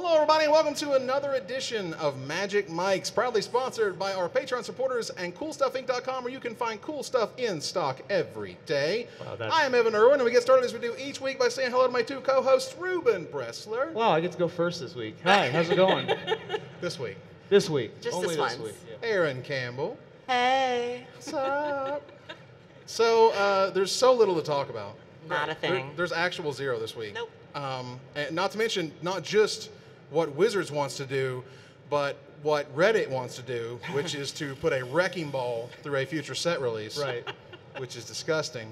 Hello, everybody, and welcome to another edition of Magic Mike's, proudly sponsored by our Patreon supporters and CoolStuffInc.com, where you can find cool stuff in stock every day. Wow, I am Evan Irwin, and we get started as we do each week by saying hello to my two co-hosts, Ruben Bressler. Wow, I get to go first this week. Hi, how's it going? This week. This week. Just Only this week. Yeah. Aaron Campbell. Hey. What's up? So, there's so little to talk about. Not a thing. There's actual zero this week. Nope. And not to mention, not just what Wizards wants to do, but what Reddit wants to do, which is to put a wrecking ball through a future set release. Right. Which is disgusting.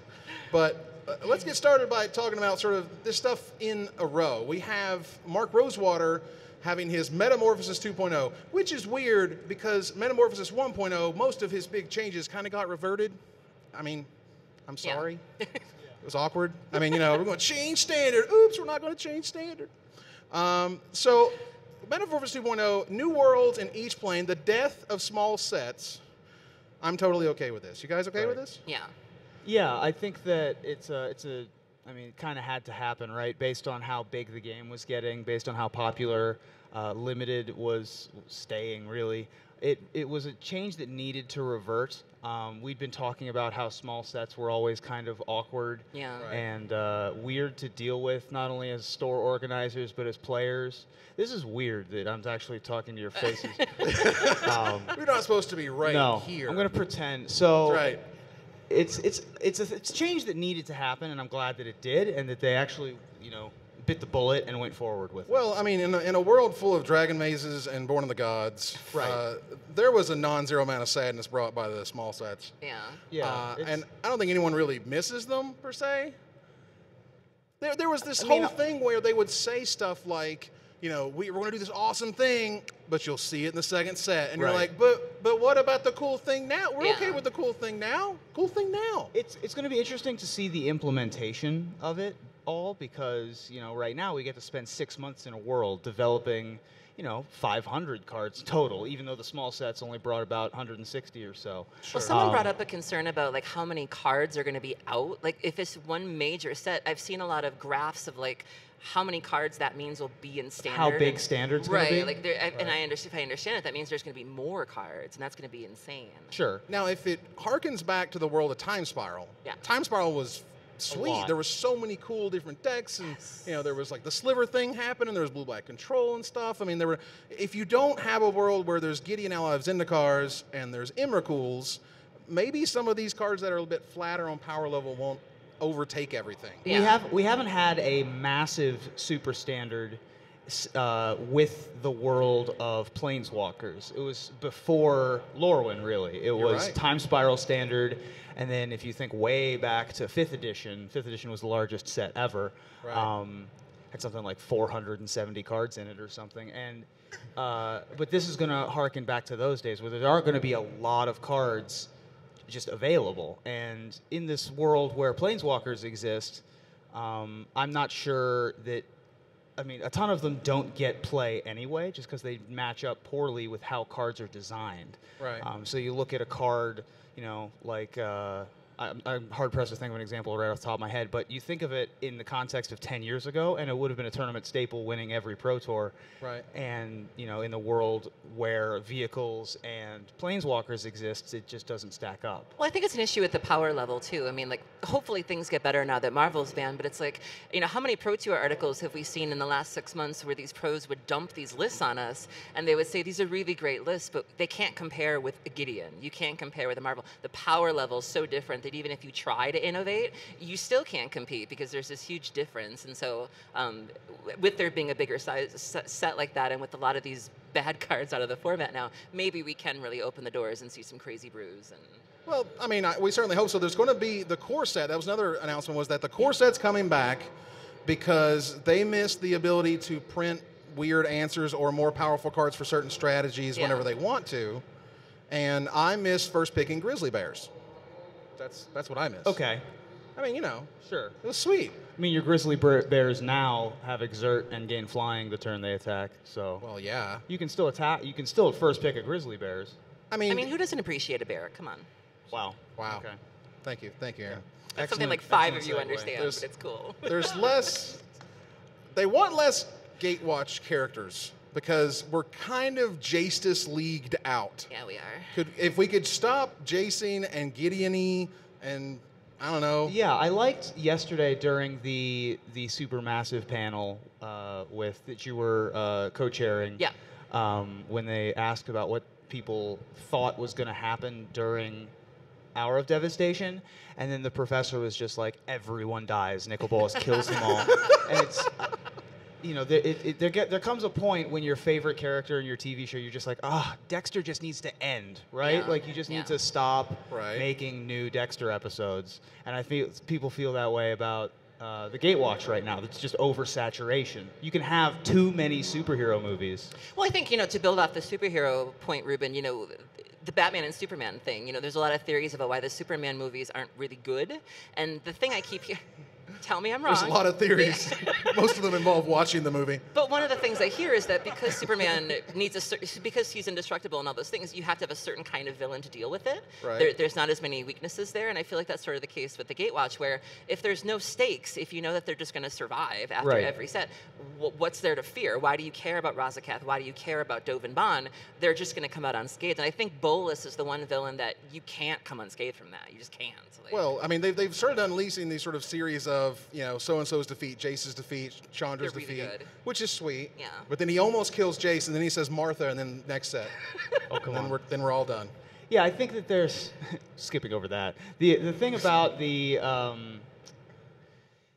But let's get started by talking about sort of this stuff in a row. We have Mark Rosewater having his Metamorphosis 2.0, which is weird because Metamorphosis 1.0, most of his big changes kind of got reverted. I mean, I'm sorry. Yeah. It was awkward. I mean, you know, we're going to change standard. Oops, we're not going to change standard. So, Metamorphosis 2.0, new worlds in each plane, the death of small sets. I'm totally okay with this. You guys okay with this? Yeah. Yeah, I think that I mean, it kind of had to happen, right? Based on how big the game was getting, based on how popular Limited was staying, really. It was a change that needed to revert. We'd been talking about how small sets were always kind of awkward and weird to deal with, not only as store organizers, but as players. This is weird that I'm actually talking to your faces. We're not supposed to be right here. I'm going to pretend. So right. It's a change that needed to happen, and I'm glad that it did, and that they actually, you know, bit the bullet and went forward with it. Well, I mean, in a world full of dragon mazes and Born of the Gods, there was a non-zero amount of sadness brought by the small sets. Yeah. Yeah. And I don't think anyone really misses them, per se. There was this whole thing where they would say stuff like, you know, we're going to do this awesome thing, but you'll see it in the second set. And you're like, but what about the cool thing now? We're okay with the cool thing now. Cool thing now. It's going to be interesting to see the implementation of it all, because, you know, right now we get to spend 6 months in a world developing, you know, 500 cards total, even though the small sets only brought about 160 or so. Sure. Well, someone brought up a concern about, like, how many cards are going to be out. Like, if it's one major set, I've seen a lot of graphs of, like, how many cards that means will be in standard. How big standard's going to be. Like, and if I understand it, that means there's going to be more cards, and that's going to be insane. Sure. Now, if it harkens back to the world of Time Spiral, Time Spiral was sweet. There were so many cool different decks, and you know, there was like the sliver thing happening. There was blue-black control and stuff. I mean, if you don't have a world where there's Gideon Ally of Zendikars and there's Imracools, maybe some of these cards that are a little bit flatter on power level won't overtake everything. Yeah. We haven't had a massive super standard with the world of planeswalkers. It was before Lorwyn, really. It was Time Spiral standard. And then if you think way back to 5th edition was the largest set ever. Had something like 470 cards in it or something. And but this is going to harken back to those days where there are going to be a lot of cards just available. And in this world where planeswalkers exist, I'm not sure that, I mean, a ton of them don't get play anyway, just because they match up poorly with how cards are designed. Right. So you look at a card, you know, like, I'm hard-pressed to think of an example right off the top of my head, but you think of it in the context of 10 years ago, and it would have been a tournament staple winning every Pro Tour. Right. And, you know, in the world where vehicles and planeswalkers exist, it just doesn't stack up. Well, I think it's an issue at the power level, too. I mean, like, hopefully things get better now that Marvel's banned, but it's like, you know, how many Pro Tour articles have we seen in the last 6 months where these pros would dump these lists on us, and they would say, these are really great lists, but they can't compare with a Gideon. You can't compare with a Marvel. The power level is so different that even if you try to innovate, you still can't compete because there's this huge difference. And so with there being a bigger size set like that, and with a lot of these bad cards out of the format now, maybe we can really open the doors and see some crazy brews. And well, I mean, we certainly hope so. There's going to be the core set. That was another announcement, was that the core set's coming back because they missed the ability to print weird answers or more powerful cards for certain strategies whenever they want to. And I miss first picking Grizzly Bears. That's what I miss. Okay. I mean, you know. Sure. It was sweet. I mean, your Grizzly Bears now have Exert and gain flying the turn they attack, so. Well, yeah. You can still attack. You can still first pick a Grizzly Bears. I mean, who doesn't appreciate a bear? Come on. Wow. Okay. Thank you, Aaron. That's something like 5 of you understand, but it's cool. There's less. They want less Gatewatch characters, because we're kind of Justice Leagued out. Yeah, we are. If we could stop Jason and Gideon-y and I don't know. Yeah, I liked yesterday during the Supermassive panel that you were co-chairing. Yeah. When they asked about what people thought was going to happen during Hour of Devastation, and then the professor was just like, everyone dies. Nicol Bolas kills them all. And it's, you know, there comes a point when your favorite character in your TV show, you're just like, Dexter just needs to end, right? Yeah. Like, you just need to stop Right. making new Dexter episodes. And I feel people feel that way about the Gatewatch right now. It's just oversaturation. You can have too many superhero movies. Well, I think, to build off the superhero point, Ruben, the Batman and Superman thing, there's a lot of theories about why the Superman movies aren't really good. And the thing I keep hearing, tell me I'm wrong. There's a lot of theories. Most of them involve watching the movie. But one of the things I hear is that because Superman because he's indestructible and all those things, you have to have a certain kind of villain to deal with it. Right. There's not as many weaknesses there, and I feel like that's sort of the case with the Gatewatch, where if there's no stakes, if you know that they're just going to survive after every set, what's there to fear? Why do you care about Razakath? Why do you care about Dovin Bond? They're just going to come out unscathed, and I think Bolas is the one villain that you can't come unscathed from that. You just can't. So Well, I mean, they've started unleashing these sort of series of, so-and-so's defeat, Jace's defeat, Chandra's They're really defeat, good. which is sweet. Yeah. But then he almost kills Jace, and then he says Martha, and then next set. Then we're all done. Yeah, I think that there's skipping over that. The thing about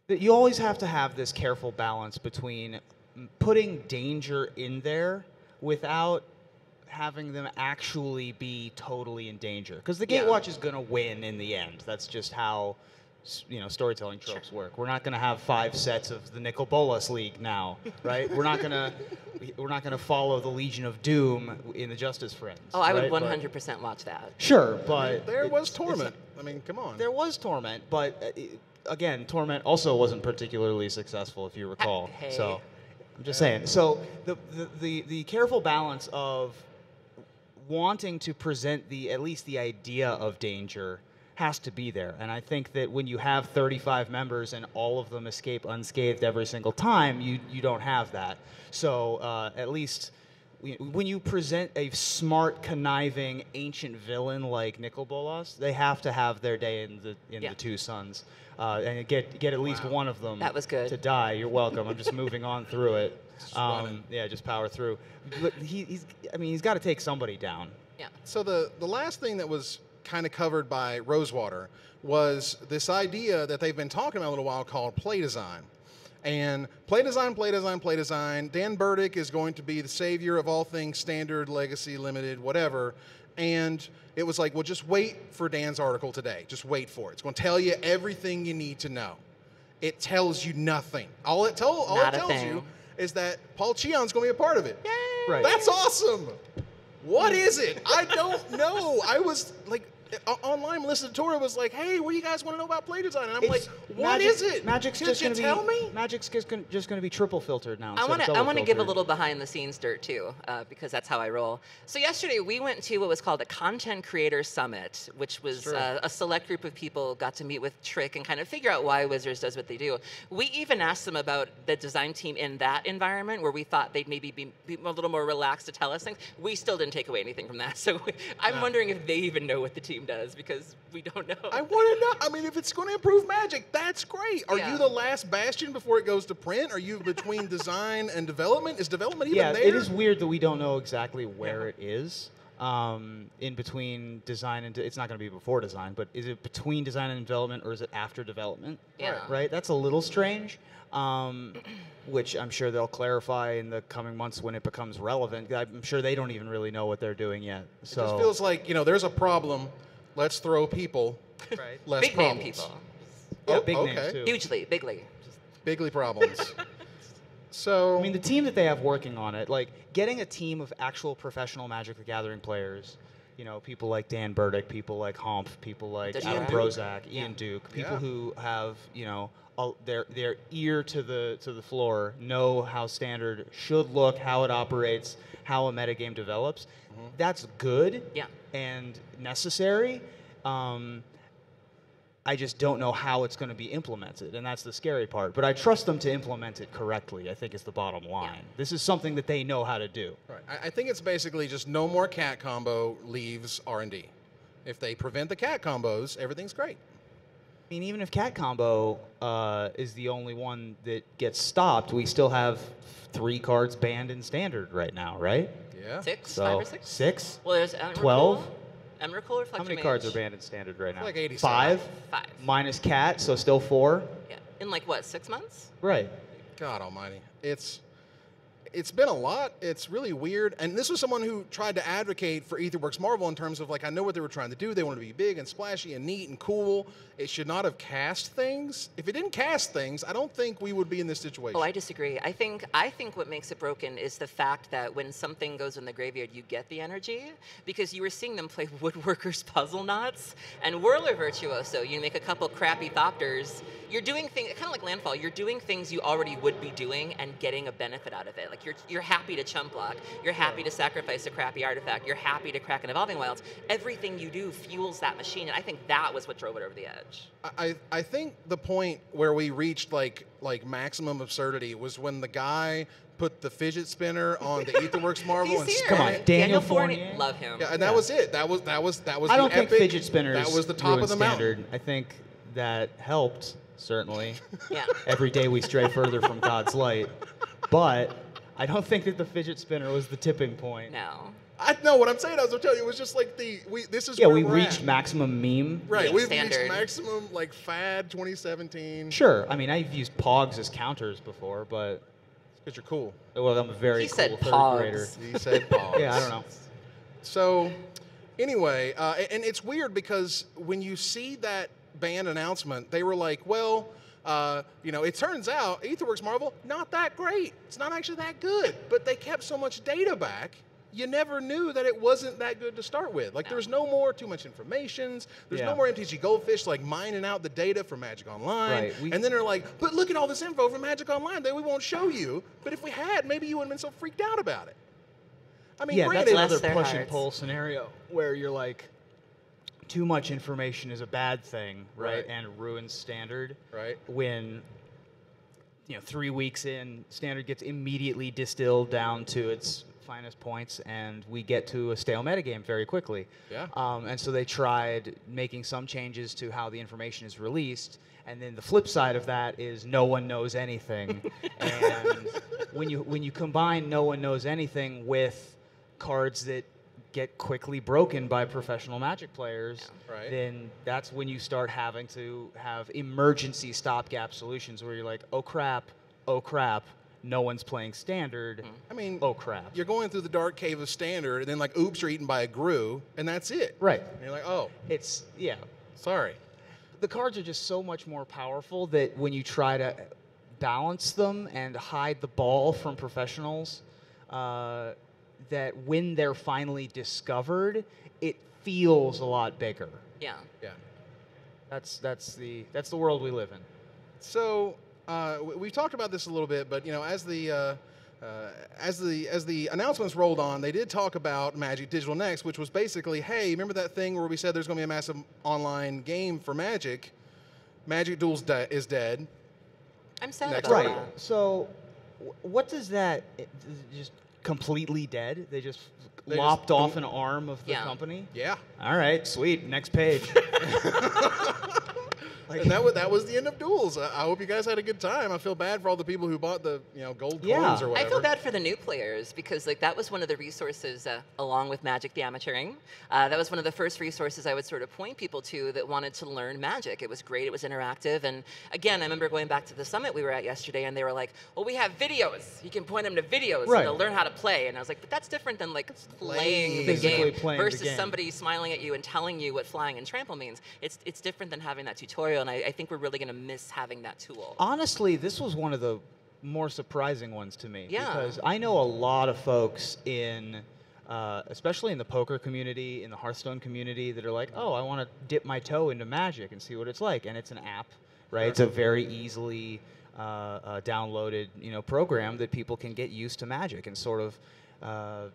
that you always have to have this careful balance between putting danger in there without having them actually be totally in danger. Because the Gatewatch is going to win in the end. That's just how storytelling tropes work. We're not going to have 5 sets of the Nicol Bolas League now, right? We're not going to follow the Legion of Doom in the Justice Friends. Oh, I would right? 100% watch that. Sure, but There was Torment. I mean, come on. There was Torment, but again, Torment also wasn't particularly successful, if you recall. Hey. So I'm just saying. So the careful balance of wanting to present at least the idea of danger has to be there. And I think that when you have 35 members and all of them escape unscathed every single time, you don't have that. So at least when you present a smart, conniving, ancient villain like Nicol Bolas, they have to have their day in the Two Sons. And get at least one of them That was good. to die. You're welcome. I'm just moving on through it. running. Just power through. But he's got to take somebody down. Yeah. So the last thing that was kind of covered by Rosewater was this idea that they've been talking about a little while called play design. And play design. Dan Burdick is going to be the savior of all things standard, legacy, limited, whatever. And it was like, well, just wait for Dan's article today. Just wait for it. It's going to tell you everything you need to know. It tells you nothing. All it tells you is that Paul Cheon's going to be a part of it. Yay! Right. That's awesome. What is it? I don't know. I was like, online, Melissa Torre was like, hey, what do you guys want to know about play design? And I'm like, what is it? Magic's Can't just you going to tell me? Magic's just going to be triple filtered now. I want to give a little behind the scenes dirt too, because that's how I roll. So yesterday we went to what was called a Content Creator Summit, which was a select group of people got to meet with Trick and kind of figure out why Wizards does what they do. We even asked them about the design team in that environment where we thought they'd maybe be a little more relaxed to tell us things. We still didn't take away anything from that. So I'm wondering if they even know what the team does, because we don't know. I want to know. I mean, if it's going to improve Magic, that's great. Are you the last bastion before it goes to print? Are you between design and development? Is development even there? Yeah, it is weird that we don't know exactly where it is. In between design and it's not going to be before design, but is it between design and development, or is it after development? Yeah. Right. That's a little strange, which I'm sure they'll clarify in the coming months when it becomes relevant. I'm sure they don't even really know what they're doing yet. So It just feels like, there's a problem. Let's throw people. right. Less Big problems. name people. Yeah, Oh, big okay. names too. Hugely, bigly. Bigly problems. So I mean, the team that they have working on it, like getting a team of actual professional Magic the Gathering players, people like Dan Burdick, people like Humph, people like Ian Adam Duke. Brozak, Ian Duke, people who have, their ear to the floor, know how standard should look, how it operates, how a metagame develops. That's good Yeah. and necessary. I just don't know how it's going to be implemented, and that's the scary part. But I trust them to implement it correctly, I think is the bottom line. Yeah. This is something that they know how to do. Right. I think it's basically just no more cat combo leaves R&D. If they prevent the cat combos, everything's great. I mean, even if cat combo is the only one that gets stopped, we still have 3 cards banned in Standard right now, right? Yeah. 6? So, 5 or 6? 6? Well, there's 12? Emrakul or Flex How many Mage? cards are banned in Standard right now? Like 87. 5? 5. Minus cat, so still 4? Yeah. In like what, 6 months? Right. God almighty. It's been a lot. It's really weird. And this was someone who tried to advocate for Aetherworks Marvel in terms of, like, I know what they were trying to do. They wanted to be big and splashy and neat and cool. It should not have cast things. If it didn't cast things, I don't think we would be in this situation. Oh, I disagree. I think what makes it broken is the fact that when something goes in the graveyard, you get the energy, because you were seeing them play Woodworker's Puzzle Knots and Whirler Virtuoso. You make a couple crappy Thopters. You're doing things, kind of like Landfall, you're doing things you already would be doing and getting a benefit out of it. Like you're happy to chump block. You're happy to sacrifice a crappy artifact. You're happy to crack an Evolving Wilds. Everything you do fuels that machine, and I think that was what drove it over the edge. I think the point where we reached like maximum absurdity was when the guy put the fidget spinner on the Aetherworks Marvel and Come on, Daniel Fournier. Fournier. Love him. Yeah, and that was it. That was I don't the think epic, fidget spinners that was the top of the Standard. mountain. I think that helped, certainly. Yeah. Every day we stray further from God's light. But I don't think that the fidget spinner was the tipping point. No. I know what I'm saying. I'm telling you, it was just like this is Yeah, where we we're reached at. maximum meme. Right, Meme we've standard. reached maximum like fad 2017. Sure. I mean, I've used pogs as counters before, but Because you're cool. well, I'm a very He cool said third pogs. grader. He said pause. Yeah, I don't know. So, anyway, and it's weird because when you see that band announcement, they were like, well, it turns out Aetherworks Marvel, not that great. It's not actually that good. But they kept so much data back, you never knew that it wasn't that good to start with. Like, there's no more too much information. There's no more MTG Goldfish, like, mining out the data from Magic Online. Right. And then they're like, but look at all this info from Magic Online that we won't show you. But if we had, maybe you wouldn't have been so freaked out about it. I mean, Yeah, granted, that's Bless another their push and hearts. pull scenario where you're like, too much information is a bad thing, right? Right. And ruins Standard. Right. When 3 weeks in, Standard gets immediately distilled down to its finest points, and we get to a stale metagame very quickly. Yeah. And so they tried making some changes to how the information is released, and then the flip side of that is no one knows anything. And when you combine no one knows anything with cards that get quickly broken by professional Magic players, Right. then that's when you start having to have emergency stopgap solutions where you're like, oh crap, no one's playing Standard. I mean, oh crap. You're going through the dark cave of Standard, and then like, oops, you're eaten by a Gru, and that's it. Right. And you're like, oh, Yeah. sorry. The cards are just so much more powerful that when you try to balance them and hide the ball from professionals, that when they're finally discovered, it feels a lot bigger. Yeah. Yeah. That's the world we live in. So we've talked about this a little bit, but as the announcements rolled on, they did talk about Magic Digital Next, which was basically, hey, remember that thing where we said there's going to be a massive online game for Magic? Magic Duels is dead. I'm sad Next about Right. that. So, what does that? Just completely dead? They just They lopped just- off an arm of the Yeah. company? Yeah. All right, sweet. Next page. And that was the end of Duels. I hope you guys had a good time. I feel bad for all the people who bought the gold Yeah. coins or whatever. I feel bad for the new players because that was one of the resources, along with Magic the Amateuring. That was one of the first resources I would sort of point people to that wanted to learn Magic. It was great. It was interactive. And again, I remember going back to the summit we were at yesterday, and they were like, "Well, we have videos. You can point them to videos Right. and they'll learn how to play." And I was like, "But that's different than like playing the Physically game playing the versus game. somebody smiling at you and telling you what flying and trample means. It's different than having that tutorial. And I think we're really going to miss having that tool." Honestly, this was one of the more surprising ones to me. Yeah. Because I know a lot of folks especially in the poker community, in the Hearthstone community, that are like, oh, I want to dip my toe into Magic and see what it's like. And it's an app, right? It's a very easily downloaded, program that people can get used to Magic and sort of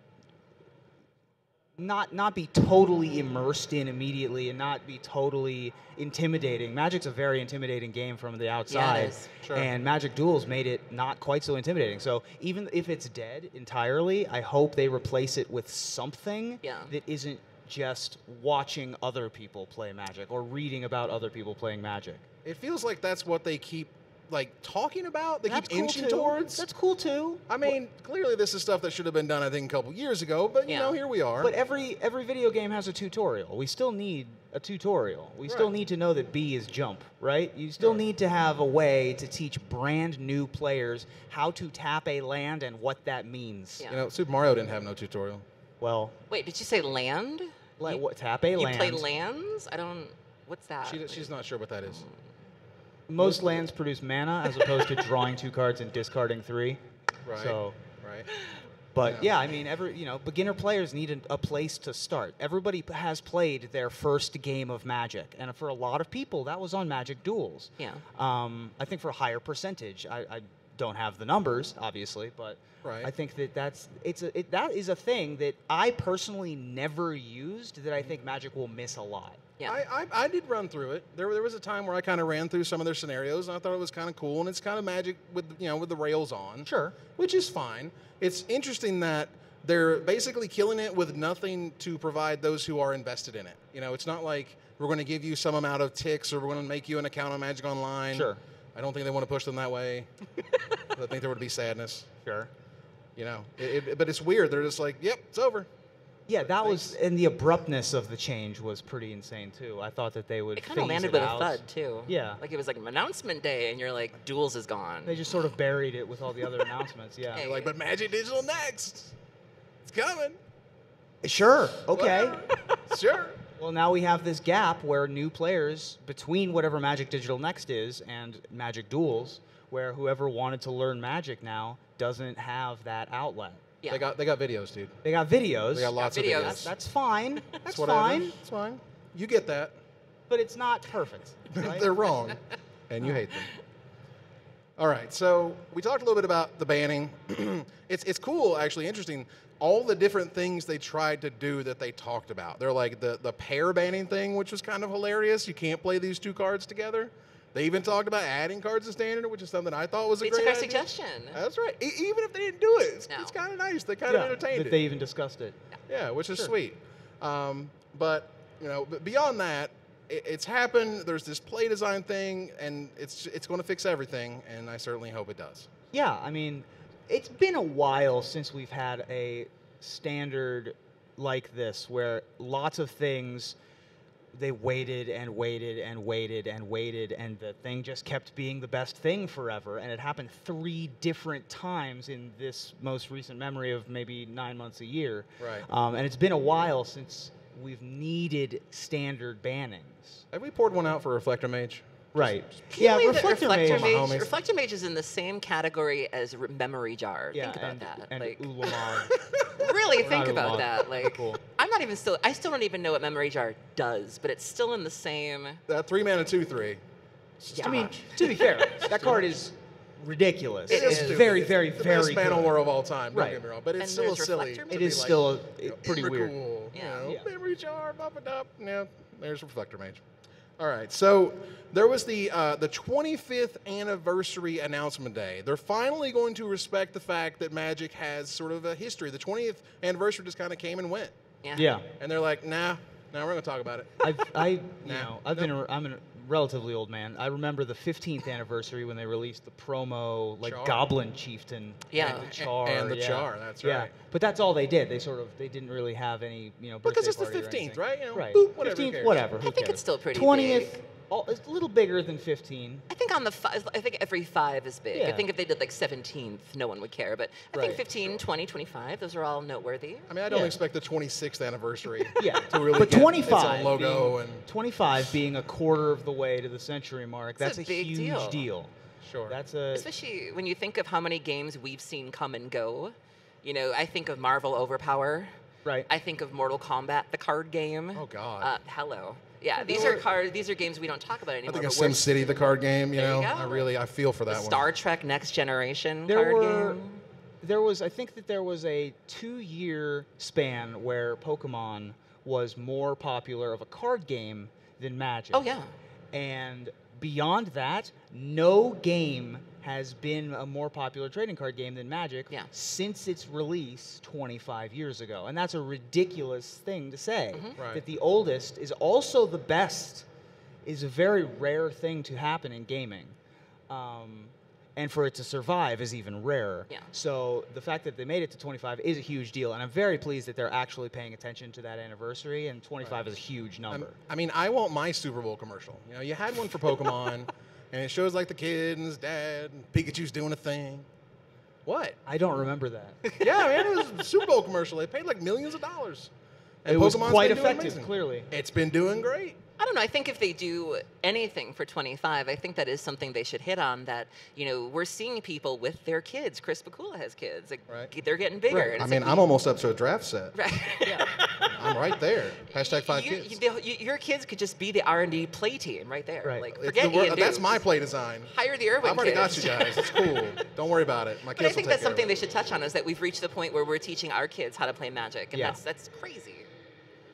not be totally immersed in immediately and not be totally intimidating. Magic's a very intimidating game from the outside, Yeah, it is. Sure. and Magic Duels made it not quite so intimidating. So even if it's dead entirely, I hope they replace it with something that isn't just watching other people play Magic or reading about other people playing Magic. It feels like that's what they keep talking about. They That's keep cool inching too. towards. That's cool too. I mean, clearly this is stuff that should have been done, I think, a couple years ago. But you know, here we are. But every video game has a tutorial. We still need a tutorial. We still need to know that B is jump, right? You still need to have a way to teach brand new players how to tap a land and what that means. Yeah. You know, Super Mario didn't have no tutorial. Well, Wait, did you say land? what, tap a land? You play lands? I don't. What's that? She's not sure what that is. Most lands produce mana as opposed to drawing 2 cards and discarding 3. Right. So, right. but yeah, I mean, beginner players need a place to start. Everybody has played their first game of Magic, and for a lot of people, that was on Magic Duels. Yeah. I think for a higher percentage, I don't have the numbers, obviously, but Right. I think that that is a thing that I personally never used that I think Magic will miss a lot. Yeah. I did run through it. There was a time where I kind of ran through some of their scenarios, and I thought it was kind of cool, and it's kind of Magic with with the rails on. Sure. Which is fine. It's interesting that they're basically killing it with nothing to provide those who are invested in it. You know, it's not like we're going to give you some amount of ticks or we're going to make you an account on Magic Online. Sure. I don't think they want to push them that way. I think there would be sadness. Sure. You know, but it's weird. They're just like, yep, it's over. Yeah, that was, and the abruptness of the change was pretty insane too. I thought that they would. It kind of phase landed it with out. a thud too. Yeah. Like it was like announcement day, and you're like, Duels is gone. They just sort of buried it with all the other announcements. Yeah. Hey. You're like, but Magic Digital next. It's coming. Sure. Okay. Sure. Well, now we have this gap where new players between whatever Magic Digital Next is and Magic Duels, where whoever wanted to learn Magic now doesn't have that outlet. Yeah. They got videos, dude. They got videos. They got lots of videos. videos. That's fine. That's whatever. fine. It's fine. You get that. But it's not perfect. Right? They're wrong, and you hate them. All right, so we talked a little bit about the banning. It's cool, actually, interesting. All the different things they tried to do that they talked about. They're like the pair banning thing, which was kind of hilarious. You can't play these 2 cards together. They even talked about adding cards to standard, which is something I thought was a They great took our idea. suggestion. That's right. Even if they didn't do it, it's kind of nice. They kind of entertained that it. they even discussed it. Yeah, which is sweet. But beyond that, it's happened. There's this play design thing, and it's going to fix everything, and I certainly hope it does. Yeah, I mean, it's been a while since we've had a standard like this where lots of things, they waited and waited and waited and waited, and the thing just kept being the best thing forever. And it happened 3 different times in this most recent memory of maybe 9 months a year. Right. And it's been a while since we've needed standard bannings. Have we poured one out for Reflector Mage? Right. Can you believe that Reflector Mage. homies. Reflector Mage is in the same category as Memory Jar. Yeah, Think about and, that. and like, Ulamog. really Or think not about Ulamog. that. Like, Cool. I still don't even know what Memory Jar does, but it's still in the same. That 3-mana 2/3. Yeah. I mean, to be fair, that card is ridiculous. It It's is. very, very, the very best good. mana war of all time. Don't Right. get me wrong, but it's And still there's silly. Reflector to It be is like, still you know, pretty uber weird. Cool, Yeah. You know, Yeah. Memory Jar, bump it up. Yeah, there's Reflector Mage. All right, so there was the 25th anniversary announcement day. They're finally going to respect the fact that Magic has sort of a history. The 20th anniversary just kind of came and went, Yeah. and they're like, nah, we're going to talk about it. I'm a relatively old man. I remember the 15th anniversary when they released the promo, like Char. Goblin Chieftain. Yeah. And the Char. And the yeah. Char, that's Yeah. right. But that's all they did. They didn't really have any, birthday Because it's the party or 15th, anything. right? You know, Right. boop, whatever, who 15th, cares? whatever. I who think cares? it's still pretty 20th, big. it's a little bigger than 15. I think I think every 5 is big. I Yeah. think if they did like 17th, no one would care. But I Right. think 15, 20, 25, those are all noteworthy. I mean, I don't Yeah. expect the 26th anniversary Yeah. to really But get 25 its own logo being, and 25 being a quarter of the way to the century mark, It's that's a big huge deal. sure. That's a Especially when you think of how many games we've seen come and go. I think of Marvel Overpower. right. I think of Mortal Kombat, the card game. Oh, God. Hello. Yeah, There these are games we don't talk about I anymore. think of but we're- SimCity, the card game. You There know, you go. I feel for the that one. Star Trek Next Generation There card were game. I think that there was a 2-year span where Pokemon was more popular of a card game than Magic. Oh, yeah. And beyond that, no game has been a more popular trading card game than Magic since its release 25 years ago. And that's a ridiculous thing to say. Right. That the oldest is also the best is a very rare thing to happen in gaming. And for it to survive is even rarer. Yeah. So the fact that they made it to 25 is a huge deal, and I'm very pleased that they're actually paying attention to that anniversary, and 25 is a huge number. I mean, I want my Super Bowl commercial. You know, you had one for Pokemon, and it shows like the kid and his dad, and Pikachu's doing a thing. What? I don't remember that. Yeah, man, it was a Super Bowl commercial. They paid like millions of dollars. And It was Pokemon's quite been doing effective, amazing. clearly. It's been doing great. I don't know. I think if they do anything for 25, I think that is something they should hit on. That, you know, we're seeing people with their kids. Chris Bakula has kids. Like, Right. they're getting bigger. Right. And I it's mean, like, I'm almost up to a draft set. Right. Yeah. I'm right there. Hashtag 5 kids. Your kids could just be the R&D play team right there. Right. Like, It's forget the Ian that's Dukes. my play design. Hire the Irwin I've already got kids. you guys. It's cool. Don't worry about it. My But I kids think will that's take care something of they it. should touch on, is that we've reached the point where we're teaching our kids how to play Magic, and Yeah. that's crazy.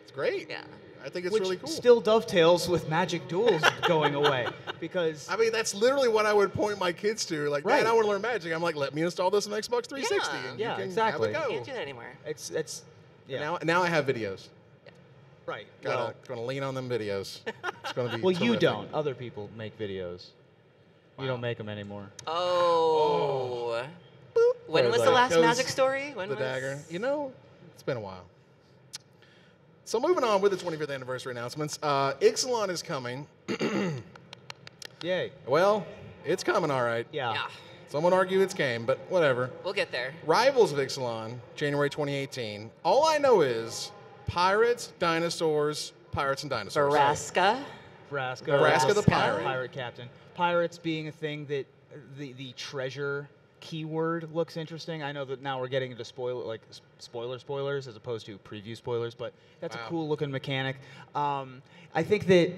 It's great. Yeah. I think it's Which really cool. still dovetails with Magic Duels going away, because I mean, that's literally what I would point my kids to. Like, Right. Dad, I want to learn Magic. I'm like, let me install this on Xbox 360. Yeah. And Yeah, you can exactly. Have it Can't go. do that anymore. it's yeah. Now I have videos. Right. Well, Gonna lean on them videos. It's gonna be. well, you terrific. don't. Other people make videos. You Wow. don't make them anymore. Oh. When was the Everybody. last Goes Magic story? When The was... dagger. You know, it's been a while. So moving on with the 25th anniversary announcements, Ixalan is coming. Yay. Well, it's coming, all right. Yeah. Yeah. Someone argue it's came, but whatever. We'll get there. Rivals of Ixalan, January 2018. All I know is pirates, dinosaurs, pirates, and dinosaurs. Baraska. Vraska the pirate. Pirate captain. Pirates being a thing that the treasure keyword looks interesting. I know that now we're getting into spoilers as opposed to preview spoilers, but that's Wow. a cool looking mechanic. I think that,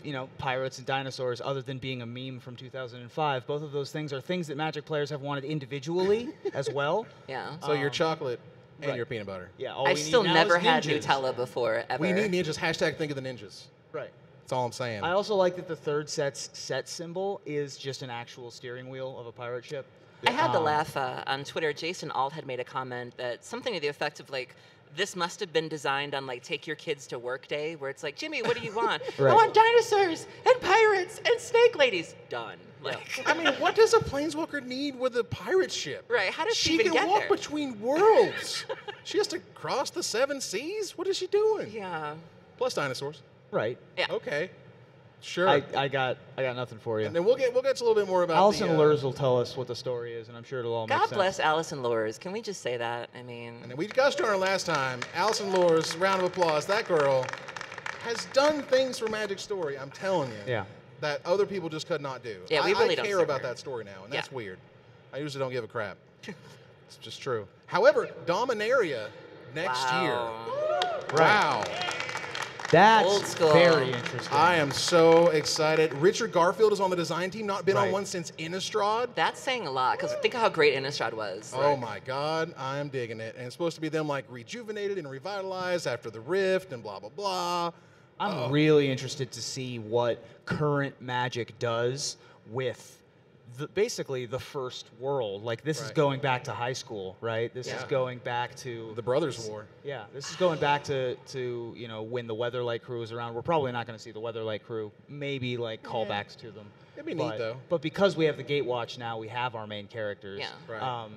you know, pirates and dinosaurs, other than being a meme from 2005, both of those things are things that Magic players have wanted individually as well. Yeah. So your chocolate and right. your peanut butter. Yeah. All I've we need still now never is had ninjas. Nutella before, ever. We need ninjas. Hashtag think of the ninjas. Right. That's all I'm saying. I also like that the third set symbol is just an actual steering wheel of a pirate ship. I had to laugh on Twitter. Jason Alt had made a comment that something to the effect of, like, this must have been designed on, like, take your kids to work day, where it's like, Jimmy, what do you want? Right. I want dinosaurs and pirates and snake ladies. Done. Like, I mean, what does a planeswalker need with a pirate ship? right? How does she She even can get walk there? between worlds. She has to cross the 7 seas? What is she doing? Yeah. Plus dinosaurs. Right. Yeah. Okay. Sure. I got nothing for you. And then we'll get to a little bit more about Allison the, Lurs will tell us what the story is, and I'm sure it'll all make God sense. bless Allison Lures. Can we just say that? I mean, And then we gushed on her last time. Allison Lures, round of applause. That girl has done things for Magic Story, I'm telling you. Yeah. That other people just could not do. Yeah, we really I don't care serve about her. that story now, and that's Yeah. weird. I usually don't give a crap. It's just true. However, Dominaria next year. Wow. That's Old school. very interesting. I am so excited. Richard Garfield is on the design team, not been on Right. one since Innistrad. that's saying a lot, because think of how great Innistrad was. Oh my God, I'm digging it. And it's supposed to be them like rejuvenated and revitalized after the Rift and blah, blah, blah. I'm really interested to see what current Magic does with basically the first world. Like, this is Right. going back to high school, right? This is Yeah. going back to The Brothers War. Yeah, this is going back to you know, when the Weatherlight crew was around. We're probably not going to see the Weatherlight crew. Maybe like callbacks to them. It'd be neat, though. But because we have the Gatewatch now, we have our main characters. Yeah. Right.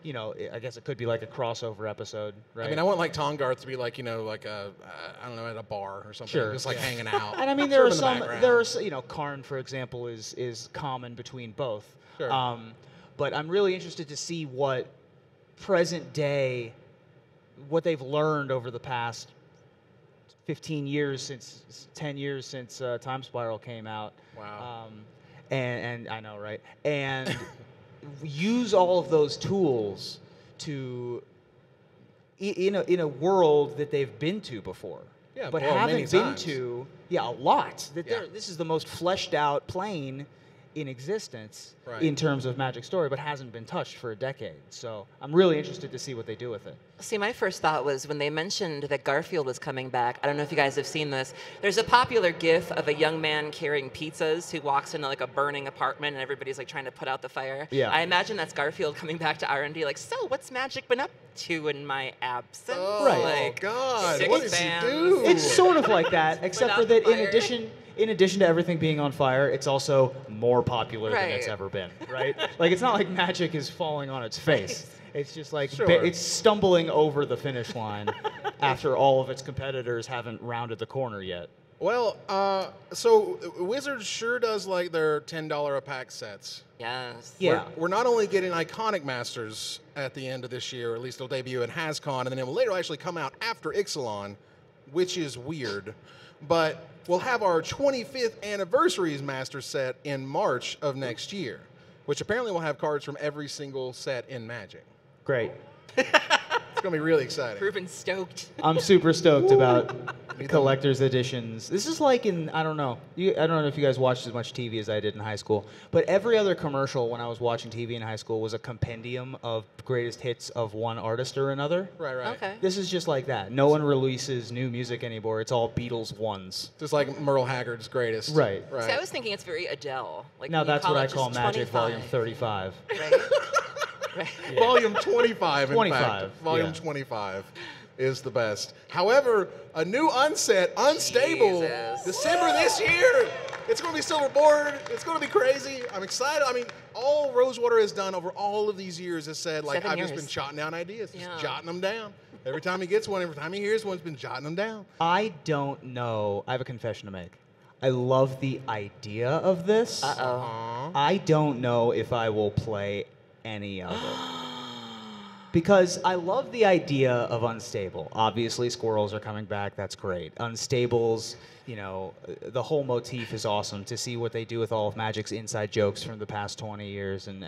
You know, I guess it could be like a crossover episode, right? I mean, I want like Tongarth to be like, you know, like I don't know, at a bar or something. Sure. Just like hanging out. And I mean, there are Sort of in the some. background. There are, you know, Karn, for example, is common between both. Sure. But I'm really interested to see what present day, what they've learned over the past 15 years 10 years since Time Spiral came out. Wow. And I know, right? And use all of those tools to in a world that they've been to before. Yeah, but well, many haven't been times. to a lot. Yeah. This is the most fleshed out plane in existence Right. in terms of Magic story, but hasn't been touched for a decade. So I'm really interested to see what they do with it. See, my first thought was when they mentioned that Garfield was coming back. I don't know if you guys have seen this. There's a popular GIF of a young man carrying pizzas who walks into like a burning apartment and everybody's like trying to put out the fire. Yeah. I imagine that's Garfield coming back to R&D. Like, so what's Magic been up to in my absence? Oh, Right. Like, God. six What does he fans. do? It's sort of like that, except out for the that fire. in addition to everything being on fire, it's also more popular than it's Right. ever been, right? Like, it's not like Magic is falling on its face. It's just like Sure. it's stumbling over the finish line after all of its competitors haven't rounded the corner yet. Well, so Wizards sure does like their $10 a pack sets. Yes. Yeah. We're not only getting Iconic Masters at the end of this year, or at least it'll debut at HasCon, and then it will later actually come out after Ixalan, which is weird. But we'll have our 25th Anniversaries Master set in March of next year, which apparently will have cards from every single set in Magic. Great. It's going to be really exciting. Ruben's stoked. I'm super stoked about collector's editions. This is like I don't know if you guys watched as much TV as I did in high school, but every other commercial when I was watching TV in high school was a compendium of greatest hits of one artist or another. Right. Okay. This is just like that. No one releases new music anymore. It's all Beatles ones. Just like Merle Haggard's greatest. Right. See, I was thinking it's very Adele. Like Now when you that's what it I just call Magic 25. Volume 35. Right? Right. Volume 25, in 25, fact. Volume yeah. 25 is the best. However, a new unset, Unstable, Jesus. December this year. It's going to be silver board. It's going to be crazy. I'm excited. I mean, all Rosewater has done over all of these years has said, like, 7 I've just years. been jotting down ideas, just Yeah. jotting them down. Every time he gets one, every time he hears one, he's been jotting them down. I don't know. I have a confession to make. I love the idea of this. Uh-oh. I don't know if I will play any of it. Because I love the idea of Unstable. Obviously, squirrels are coming back. That's great. Unstables, the whole motif is awesome. To see what they do with all of Magic's inside jokes from the past 20 years and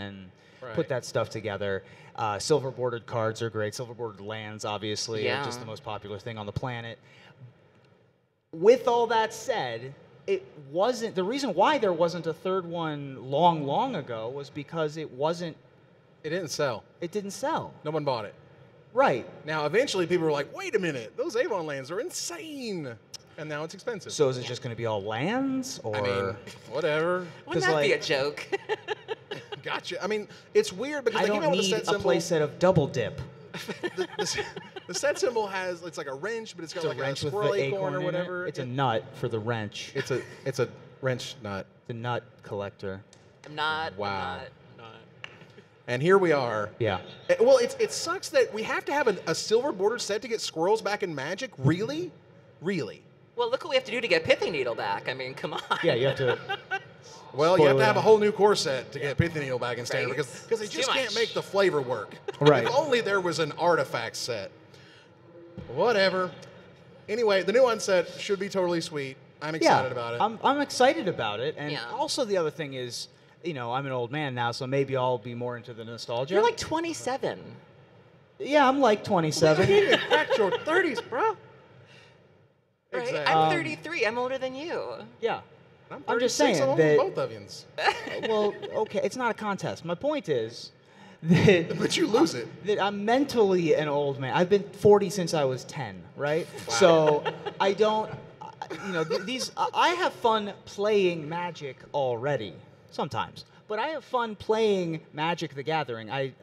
Right. put that stuff together. Silver bordered cards are great. Silver bordered lands, obviously, Yeah. are just the most popular thing on the planet. With all that said, it wasn't the reason why there wasn't a third one long ago was because it It didn't sell. sell. No one bought it. Right. Now, eventually, people were like, wait a minute, those Avon lands are insane. And now it's expensive. So is it just going to be all lands, or I mean, whatever. Wouldn't 'Cause, that be a like- joke? Gotcha. I mean, it's weird because I they came don't out with need a a set symbol. play set of double dip. The set symbol it's like a wrench, but it's got It's like a wrench a with squirrel the acorn or in whatever. it. It's a nut for the wrench. It's a wrench nut. The nut collector. I'm not. Wow. I'm not. And here we are. Yeah. Well, it sucks that we have to have a silver bordered set to get squirrels back in Magic. Really? Really? Well, look what we have to do to get Pithy Needle back. I mean, come on. Yeah, you have to. Well, you have to have a Spoiler. whole new core set to get Pithy Needle back in Standard Right. because they It's just too can't much. make the flavor work. Right. If only there was an artifact set. Whatever. Anyway, the new unset should be totally sweet. I'm excited about it. I'm excited about it, and Yeah. also the other thing is, I'm an old man now, so maybe I'll be more into the nostalgia. You're like 27. Yeah, I'm like 27. You cracked your 30s, bro. Right? Exactly. I'm 33. I'm older than you. Yeah. I'm just 36, saying I'm older than that- both of yous. Well, okay, it's not a contest. My point is that But you lose it. that I'm mentally an old man. I've been 40 since I was 10, right? So I don't, I have fun playing Magic already, sometimes. But I have fun playing Magic the Gathering. I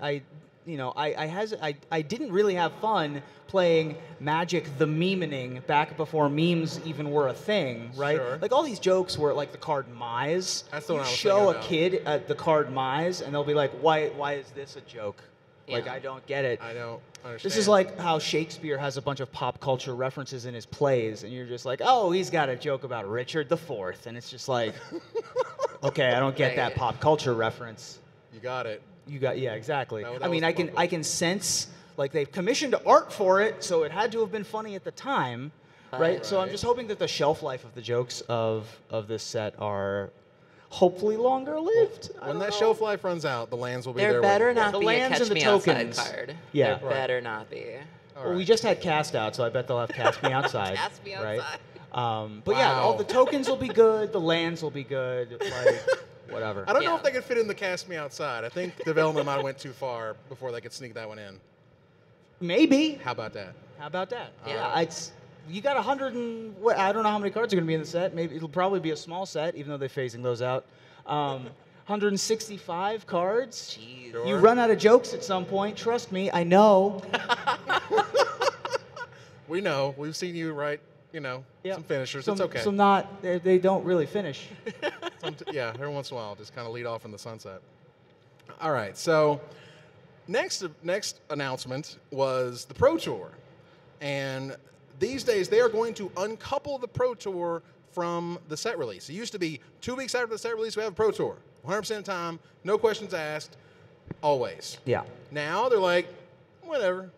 didn't really have fun playing Magic the Memening back before memes even were a thing, right? Sure. Like all these jokes were like the card Mise. That's the one I was show thinking a about. kid the card Mise, and they'll be like, "Why is this a joke? Like Yeah. I don't get it." I don't understand. This is like how Shakespeare has a bunch of pop culture references in his plays, and you're just like, "Oh, he's got a joke about Richard IV," and it's just like, okay, I don't get that Right. pop culture reference. You got it. Yeah, exactly. That I mean, was the I can sense like they've commissioned art for it, so it had to have been funny at the time, right? So I'm Right. just hoping that the shelf life of the jokes of this set are hopefully longer lived. I When don't that know. shelf life runs out, the lands will be There there. better waiting. not the be a lands Catch and the Me tokens. Outside card. Yeah. There Right. better not be. All Well, we right. just had Cast Out, so I bet they'll have Cast Me Outside. Cast Me right? Outside. But yeah, Wow. all the tokens will be good. The lands will be good. Like, whatever. I don't know if they could fit in the Cast Me Outside. I think development might have went too far before they could sneak that one in. Maybe. How about that? How about that? Yeah. It's you got 100 and I don't know how many cards are going to be in the set. Maybe it'll probably be a small set, even though they're phasing those out. 165 cards. Jeez. Sure. You run out of jokes at some point. Trust me, I know. We know. We've seen you write, some finishers. It's okay. Some they don't really finish. Yeah, every once in a while, just kind of lead off in the sunset. All right, so next announcement was the Pro Tour. And these days, they are going to uncouple the Pro Tour from the set release. It used to be 2 weeks after the set release, we have a Pro Tour. 100% of the time, no questions asked, always. Yeah. Now they're like, whatever.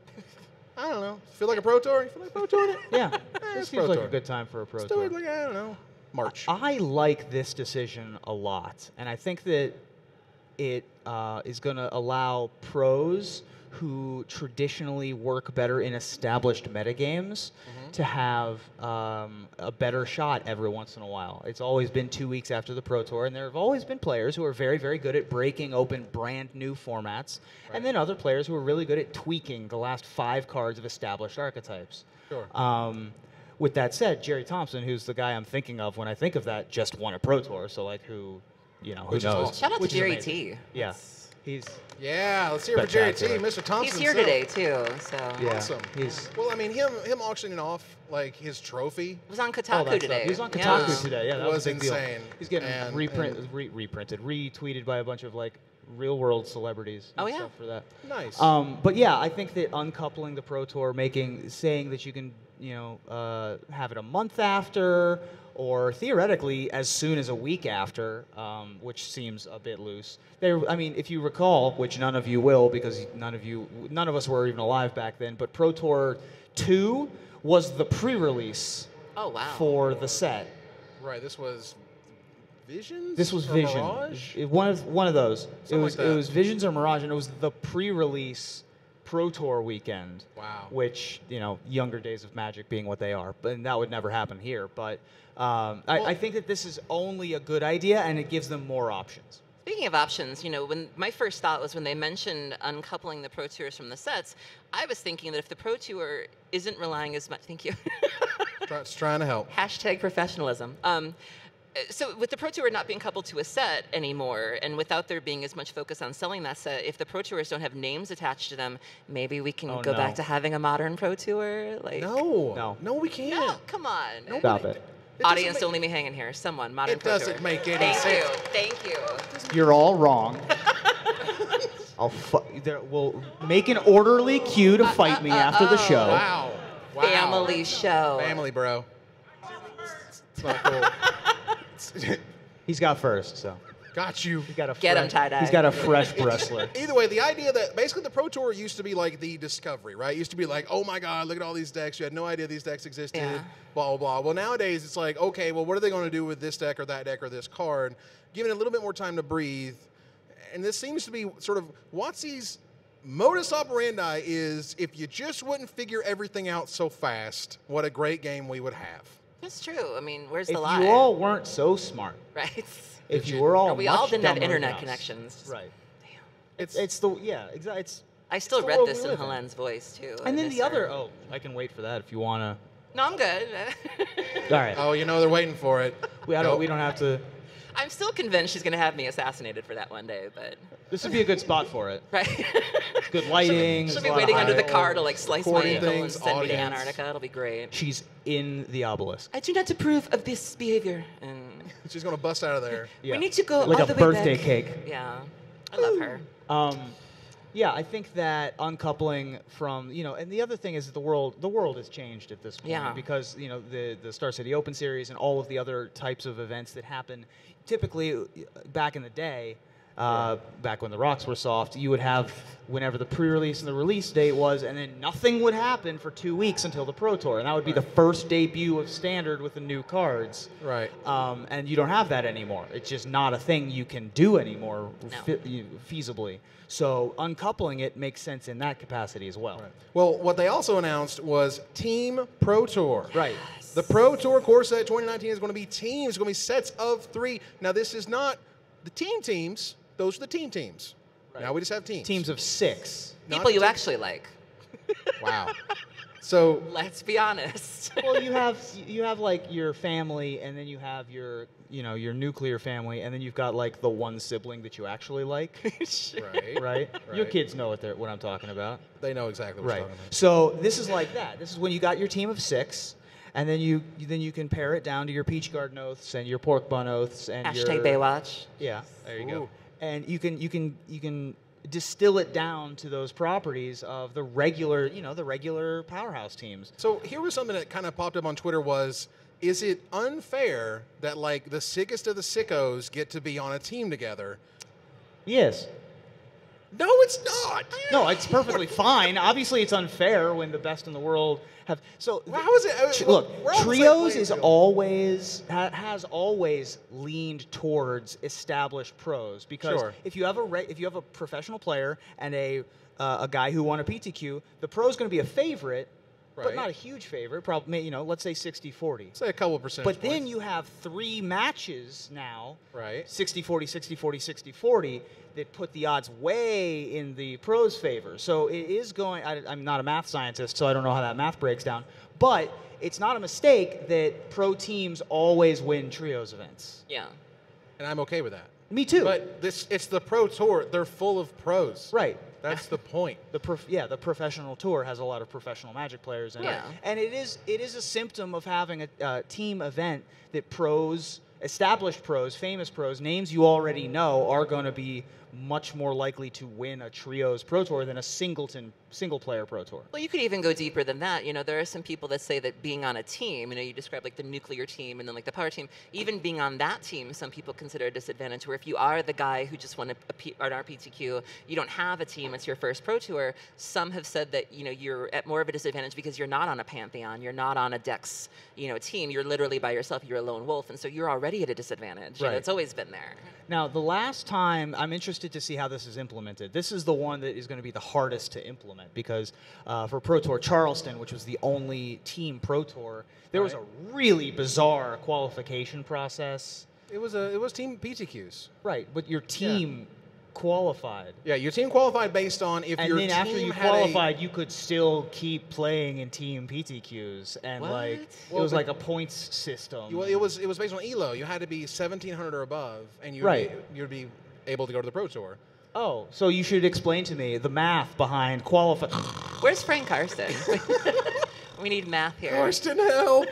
I don't know. Feel like a Pro Tour? You feel like Pro Tour? Yeah. It Seems like a good time for a Pro Let's Tour. do it like, I don't know, March. I like this decision a lot, and I think that it is going to allow pros who traditionally work better in established metagames to have a better shot every once in a while. It's always been 2 weeks after the Pro Tour, and there have always been players who are very, very good at breaking open brand new formats, and then other players who are really good at tweaking the last 5 cards of established archetypes. Sure. With that said, Jerry Thompson, who's the guy I'm thinking of when I think of that, just won a Pro Tour, so who Which is knows? awesome. Shout out to Which is Jerry amazing. T. Yeah. He's Yeah, let's hear it for Jerry T. Spectacular. Mr. Thompson. He's here today too. So Yeah. Awesome. He's Well, I mean, him auctioning off like his trophy. It was on all Kotaku that stuff. today. He was on Kotaku Yeah. today. Yeah, that was was a big deal. insane. He's getting And- retweeted by a bunch of real world celebrities. And Oh, yeah. stuff for that. Nice. But yeah, I think that uncoupling the Pro Tour, saying that you can, have it a month after, or theoretically as soon as a week after, which seems a bit loose. If you recall, which none of you will, because none of us were even alive back then, but Pro Tour 2 was the pre-release Oh wow. for the set. Right. This was Visions. This was or Vision. Mirage? One of those. Something like that. It was Visions or Mirage, and it was the pre-release Pro Tour weekend. Wow. Which, younger days of Magic being what they are, and that would never happen here. But I think that this is only a good idea, and it gives them more options. Speaking of options, when my first thought was when they mentioned uncoupling the Pro Tours from the sets, I was thinking that if the Pro Tour isn't relying as much, thank you. It's trying to help. Hashtag professionalism. So with the Pro Tour not being coupled to a set anymore, and without there being as much focus on selling that set, if the Pro Tours don't have names attached to them, maybe we can go back to having a modern Pro Tour. No, we can't. No, come on. Stop it. Audience, don't leave me hanging here. Someone, modern It Pro Tour. doesn't make any sense. Thank you. You're all wrong. We'll make an orderly queue to fight me after the show. Wow. Family show. Family, bro. It's not cool. He's got first, so Got you. he's got a Get him, fresh, tie-dye. he's got a fresh wrestler. Either way, the idea that basically the Pro Tour used to be like the discovery, right? It used to be like, oh my God, look at all these decks. You had no idea these decks existed, Yeah. blah, blah, blah. Well, nowadays it's like, okay, well, what are they going to do with this deck or that deck or this card? Giving it a little bit more time to breathe. And this seems to be sort of WotC's modus operandi is if you just wouldn't figure everything out so fast, what a great game we would have. That's true. I mean, where's If the lie? you all weren't so smart, Right. if you were all we much all didn't have dumber than internet us. connections. Right. It's Exactly. I still the read world this we in live in. Helen's voice too. And then miss the her. other. Oh, I can wait for that if you wanna. No, I'm good. All right. oh, they're waiting for it. We don't have to. I'm still convinced she's gonna have me assassinated for that one day, but This would be a good spot for it. right. Good lighting. She'll there's be a lot of waiting under the high- car to like slice my Recording ankle and things, send me to audience. Antarctica. It'll be great. She's in the obelisk. I do not approve of this behavior. And She's going to bust out of there. Yeah. we need to go like all a the way birthday back. cake. Yeah, I love her. Yeah, I think that uncoupling from, and the other thing is that the world has changed at this point. Yeah. Because, the Star City Open Series and all of the other types of events that happen, typically back in the day, back when the rocks were soft, you would have whenever the pre-release and the release date was, and then nothing would happen for 2 weeks until the Pro Tour. And that would be the first debut of Standard with the new cards. Right. And you don't have that anymore. It's just not a thing you can do anymore feasibly. So uncoupling it makes sense in that capacity as well. Right. Well, what they also announced was Team Pro Tour. Right. The Pro Tour core set 2019 is going to be teams. It's going to be sets of 3. Now, this is not The teams, those are the teams. Right. Now we just have teams. Teams of 6. People you actually like. Wow. So let's be honest. Well, you have like your family, and then you have your nuclear family, and then you've got like the one sibling that you actually like. Right. Your kids know what I'm talking about. They know exactly what you're talking about. So this is like that. This is when you got your team of 6, and then you can pare it down to your peach garden oaths and your pork bun oaths and Hashtag Baywatch. Yeah, there you go. And you can distill it down to those properties of the regular powerhouse teams. So here was something that kind of popped up on Twitter was, is it unfair that like the sickest of the sickos get to be on a team together? Yes. No, it's not. No, it's perfectly fine. Obviously, it's unfair when the best in the world have. So well, how is it? Look, trios has always leaned towards established pros because if you have a professional player and a guy who won a PTQ, the pro is going to be a favorite. Right. But not a huge favorite, probably, let's say 60-40. Say a couple percentage But points. then you have 3 matches now, right? 60-40, 60-40, 60-40, that put the odds way in the pros' favor. So it is going, I'm not a math scientist, so I don't know how that math breaks down, but it's not a mistake that pro teams always win trios events. Yeah. And I'm okay with that. Me too. But it's the pro tour. They're full of pros. Right. That's the point. The professional tour has a lot of professional Magic players in it. And it is a symptom of having a team event that pros, established pros, famous pros, names you already know are going to be much more likely to win a trios pro tour than a single player pro tour. Well, you could even go deeper than that. There are some people that say that being on a team, you describe like the nuclear team and then like the power team, even being on that team, some people consider a disadvantage, where if you are the guy who just won an RPTQ, you don't have a team, it's your first pro tour, some have said that, you're at more of a disadvantage because you're not on a Pantheon, you're not on a Dex, team, you're literally by yourself, you're a lone wolf, and so you're already at a disadvantage. Right. It's always been there. Now, the last time, I'm interested to see how this is implemented. This is the one that is going to be the hardest to implement because for Pro Tour Charleston, which was the only team Pro Tour, there was a really bizarre qualification process. It was team PTQs. Right, but your team qualified. Yeah, your team qualified based on if your team and then after you qualified, you could still keep playing in team PTQs, and it was like a points system. Well, it was based on ELO. You had to be 1,700 or above, and you'd be able to go to the Pro Tour. Oh, so you should explain to me the math behind qualifying. Where's Frank Karsten? We need math here. Karsten, help!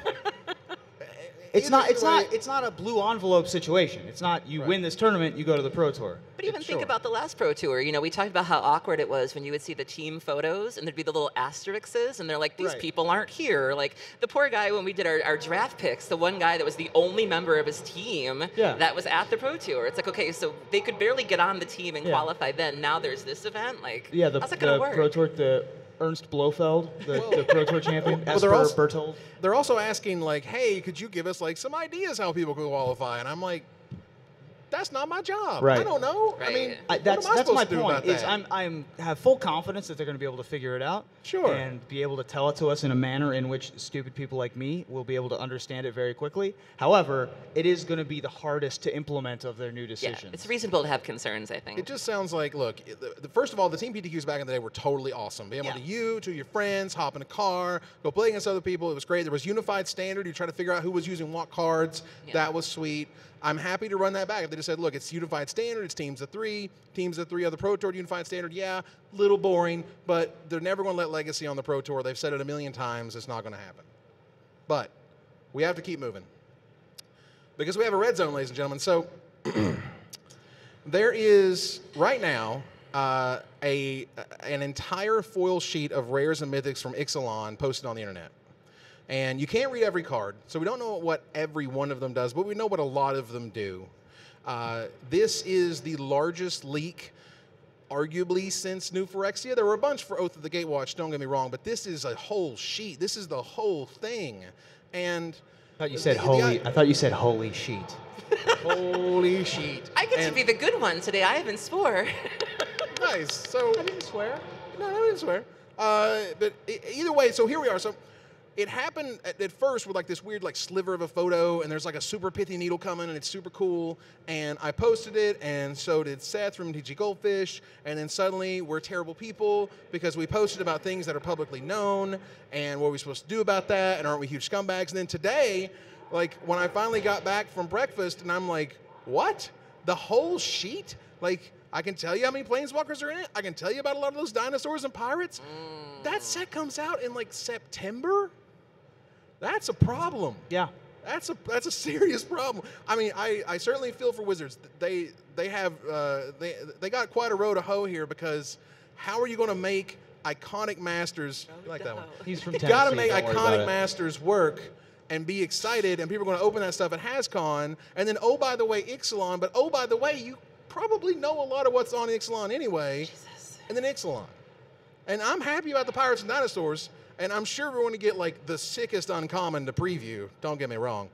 It's not a blue envelope situation. It's not you win this tournament, you go to the Pro Tour. But even think about the last Pro Tour. We talked about how awkward it was when you would see the team photos and there'd be the little asterisks and they're like, these people aren't here. Like the poor guy when we did our draft picks, the one guy that was the only member of his team that was at the Pro Tour. It's like, okay, so they could barely get on the team and qualify then. Now there's this event. Like, how's that going to work? Pro Tour, the Ernst Blofeld, the Pro Tour champion, as per Berthold. They're also asking, like, hey, could you give us, like, some ideas how people could qualify? And I'm like, that's not my job. Right. I don't know. Right. I mean, that's my point. Is I have full confidence that they're going to be able to figure it out. Sure. And be able to tell it to us in a manner in which stupid people like me will be able to understand it very quickly. However, it is going to be the hardest to implement of their new decisions. Yeah, it's reasonable to have concerns, I think. It just sounds like, look, first of all, the team PTQs back in the day were totally awesome. Being able to your friends, hop in a car, go play against other people. It was great. There was unified standard. You try to figure out who was using what cards. Yeah. That was sweet. I'm happy to run that back. If they just said, look, it's unified standard, it's teams of 3 other Pro Tour unified standard, little boring, but they're never going to let Legacy on the Pro Tour. They've said it a million times. It's not going to happen. But we have to keep moving because we have a red zone, ladies and gentlemen. So there is right now an entire foil sheet of rares and mythics from Ixalan posted on the internet. And you can't read every card, so we don't know what every one of them does, but we know what a lot of them do. This is the largest leak, arguably, since New Phyrexia. There were a bunch for Oath of the Gatewatch, don't get me wrong, but this is a whole sheet. This is the whole thing. And I thought you said holy. I thought you said holy sheet. Holy sheet. I get to be the good one today. I haven't swore. Nice. So I didn't swear. No, I didn't swear. But either way, so here we are. So it happened at first with like this weird like sliver of a photo, and there's like a super pithy needle coming, and it's super cool. And I posted it, and so did Seth from TG Goldfish. And then suddenly we're terrible people because we posted about things that are publicly known, and what are we supposed to do about that? And aren't we huge scumbags? And then today, like when I finally got back from breakfast, and I'm like, what? The whole sheet? Like, I can tell you how many planeswalkers are in it. I can tell you about a lot of those dinosaurs and pirates. That set comes out in like September. That's a problem. Yeah. That's a serious problem. I mean, I certainly feel for Wizards. They got quite a row to hoe here, because how are you going to make iconic masters like that one? He's from You Tennessee. got to make don't worry iconic about it. masters work and be excited, and people are going to open that stuff at HasCon, and then oh by the way Ixalan, but oh by the way you probably know a lot of what's on Ixalan anyway. Jesus. And then Ixalan. And I'm happy about the pirates and dinosaurs. And I'm sure we're going to get like the sickest uncommon to preview. Don't get me wrong,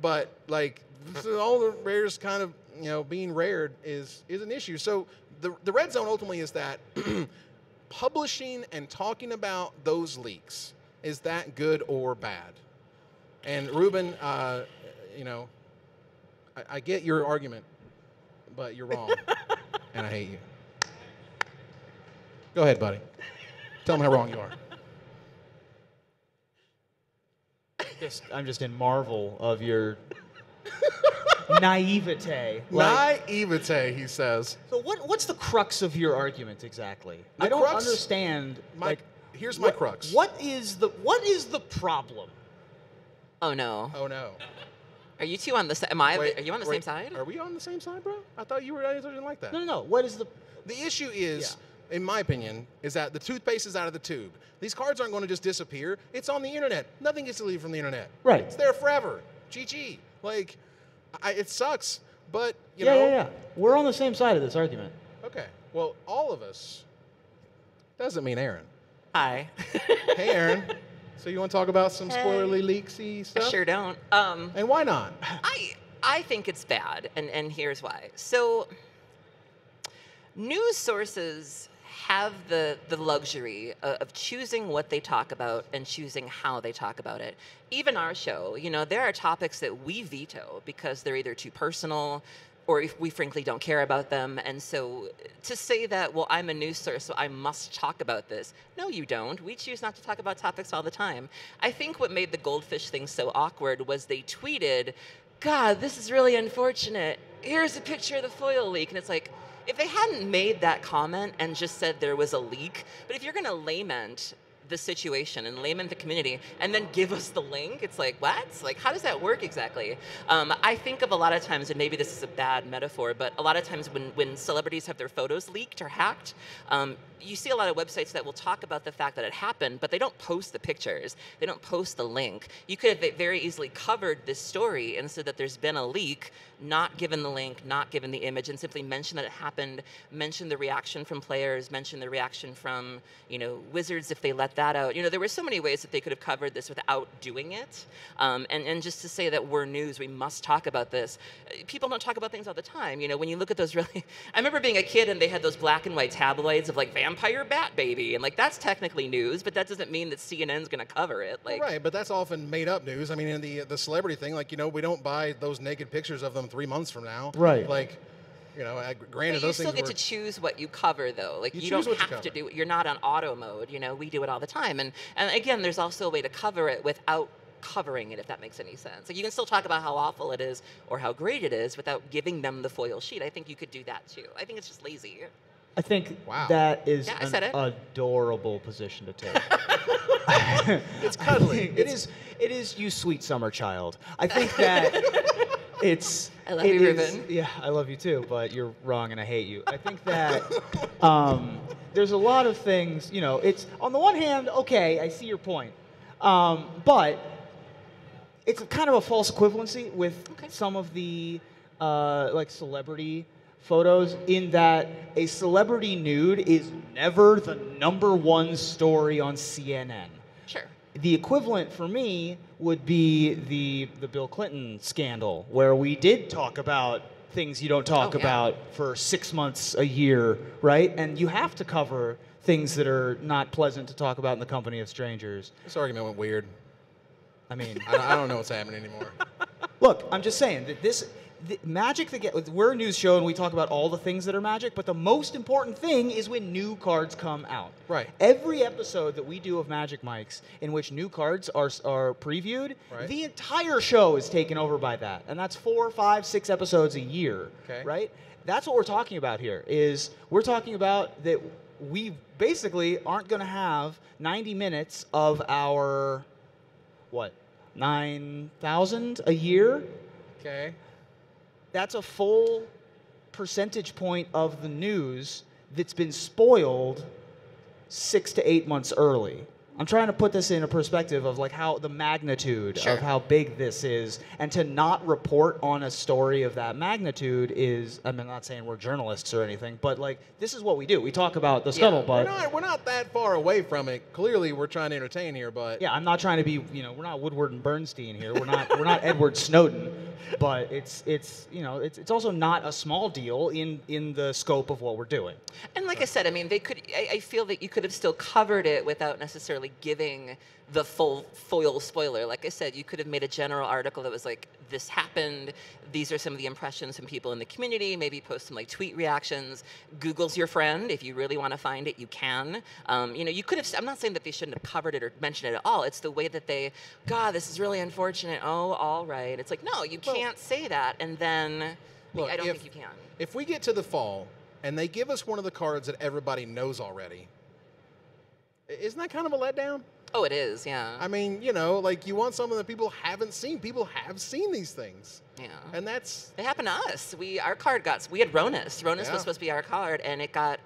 but like all the rares kind of being rared is an issue. So the red zone ultimately is that publishing and talking about those leaks, is that good or bad? And Ruben, I get your argument, but you're wrong, and I hate you. Go ahead, buddy. Tell them how wrong you are. I'm just in marvel of your naivete. Naivete, he says. So what's the crux of your argument exactly? The I don't crux- understand. Here's my crux. What is the problem? Oh no. Oh no. Are you two on the same? Are you on the same side? Are we on the same side, bro? I thought you didn't like that. No. What is the? The issue is, in my opinion, is that the toothpaste is out of the tube. These cards aren't going to just disappear. It's on the internet. Nothing gets deleted from the internet. Right. It's there forever. GG. Like, it sucks, but you Yeah, know. yeah. We're on the same side of this argument. Okay. Well, all of us. Doesn't mean Aaron. Hi. Hey, Aaron. So you want to talk about some spoilerly leaksy I stuff? sure don't. And why not? I think it's bad, and here's why. So, news sources have the luxury of choosing what they talk about and choosing how they talk about it. Even our show, there are topics that we veto because they're either too personal or if we frankly don't care about them. And so to say that, well, I'm a news source, so I must talk about this. No, you don't. We choose not to talk about topics all the time. I think what made the goldfish thing so awkward was they tweeted, God, this is really unfortunate. Here's a picture of the foil leak. And it's like, if they hadn't made that comment and just said there was a leak, but if you're going to lament the situation and lament the community and then give us the link, it's like, what? Like, how does that work exactly? I think of a lot of times, and maybe this is a bad metaphor, but a lot of times when celebrities have their photos leaked or hacked, you see a lot of websites that will talk about the fact that it happened, but they don't post the pictures. They don't post the link. You could have very easily covered this story and said that there's been a leak, not given the link, not given the image, and simply mention that it happened, mention the reaction from players, mention the reaction from, Wizards if they let that out. There were so many ways that they could have covered this without doing it. And just to say that we're news, we must talk about this. People don't talk about things all the time. When you look at those really... I remember being a kid and they had those black and white tabloids of like vampire bat baby, and like that's technically news, but that doesn't mean that CNN's going to cover it. Like, right, but that's often made up news. I mean, in the celebrity thing, like, we don't buy those naked pictures of them 3 months from now. Right. Like, granted, but those you still things get to choose what you cover, though. Like, you don't have to do it. You're not on auto mode. We do it all the time. And again, there's also a way to cover it without covering it, if that makes any sense. Like, you can still talk about how awful it is or how great it is without giving them the foil sheet. I think you could do that too. I think it's just lazy. I think that is an adorable position to take. It's cuddly. It is you sweet summer child. I think that it's... I love you, Ruben. Yeah, I love you too, but you're wrong and I hate you. I think that there's a lot of things, it's... On the one hand, okay, I see your point. But it's kind of a false equivalency with some of the celebrity photos, in that a celebrity nude is never the #1 story on CNN. Sure. The equivalent for me would be the Bill Clinton scandal, where we did talk about things you don't talk about for 6 months, a year, right? And you have to cover things that are not pleasant to talk about in the company of strangers. This argument went weird. I mean, I don't know what's happening anymore. Look, I'm just saying that Magic, we're a news show and we talk about all the things that are Magic, but the most important thing is when new cards come out. Right. Every episode that we do of Magic Mics in which new cards are previewed, right. The entire show is taken over by that. And that's 4, 5, 6 episodes a year, okay. Right? That's what we're talking about here, is we're talking about that we basically aren't going to have 90 minutes of our, 9,000 a year? Okay. That's a full percentage point of the news that's been spoiled 6 to 8 months early. I'm trying to put this in a perspective of like how the magnitude of how big this is, and to not report on a story of that magnitude is, I mean, I'm not saying we're journalists or anything, but like this is what we do. We talk about the scuttlebutt. We're not that far away from it. Clearly, we're trying to entertain here, but yeah, I'm not trying to be, we're not Woodward and Bernstein here. We're not Edward Snowden, but it's also not a small deal in the scope of what we're doing. And like I said, I mean, I feel that you could have still covered it without necessarily giving the full foil spoiler. Like I said, you could have made a general article that was like, this happened, these are some of the impressions from people in the community, maybe post some like tweet reactions. Google's your friend. If you really want to find it, you can. You could have, I'm not saying that they shouldn't have covered it or mentioned it at all. It's the way that God, this is really unfortunate. Oh, all right. It's like, no, you can't say that. And then, look, I don't think you can. If we get to the fall and they give us one of the cards that everybody knows already, isn't that kind of a letdown? Oh, it is, yeah. I mean, like you want something that people haven't seen. People have seen these things. Yeah. And that's... It happened to us. We had Ronus. Ronus was supposed to be our card, and it got...